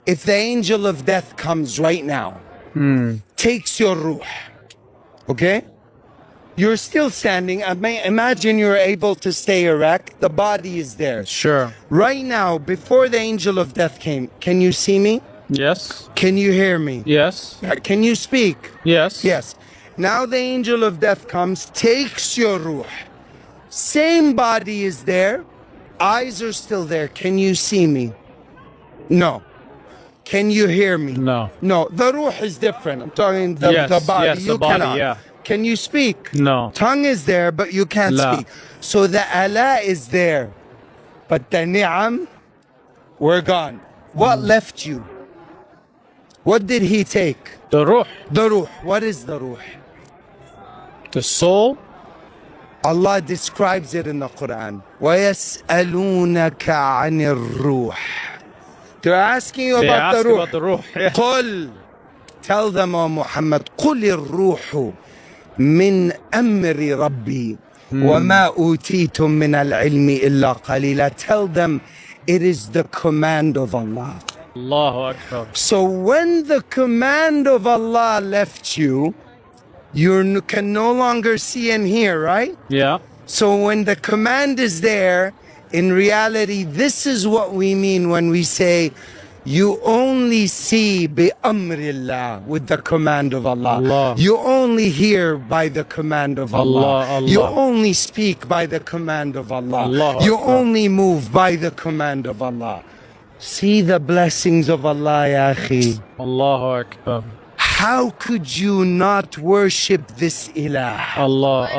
if the angel of death comes right now, takes your ruh, okay? You're still standing. Imagine you're able to stay erect. The body is there. Sure. Right now, before the angel of death came, can you see me? Yes. Can you hear me? Yes. Can you speak? Yes. Yes. Now the angel of death comes, takes your ruh. Same body is there. Eyes are still there. Can you see me? No. Can you hear me? No. No. The ruh is different. I'm talking the body. Yes, You the body, cannot. yeah. Can you speak? No. Tongue is there, but you can't La. speak. So the Allah is there, but the ni'am were gone. What left you? What did he take? The ruh, The ruh. What is the ruh? the soul. Allah describes it in the Quran. وَيَسْأَلُونَكَ عَنِ الرُّوحِ. They're asking you They about ask the ruh. about the ruh. Yeah. قل. Tell them, O Muhammad, قُلِ الرُّوحُ من أمر ربي وما أوتيتم من العلم إلا قليلا. Tell them it is the command of Allah. Allahu Akbar. So when the command of Allah left you, you can no longer see and hear, right? Yeah. So when the command is there, in reality, this is what we mean when we say you only see bi amrillah, with the command of Allah. Allah. You only hear by the command of Allah. Allah. You only speak by the command of Allah. Allah You Akbar. only move by the command of Allah. See the blessings of Allah, ya akhi. Allahu Akbar. How could you not worship this ilah? Allah.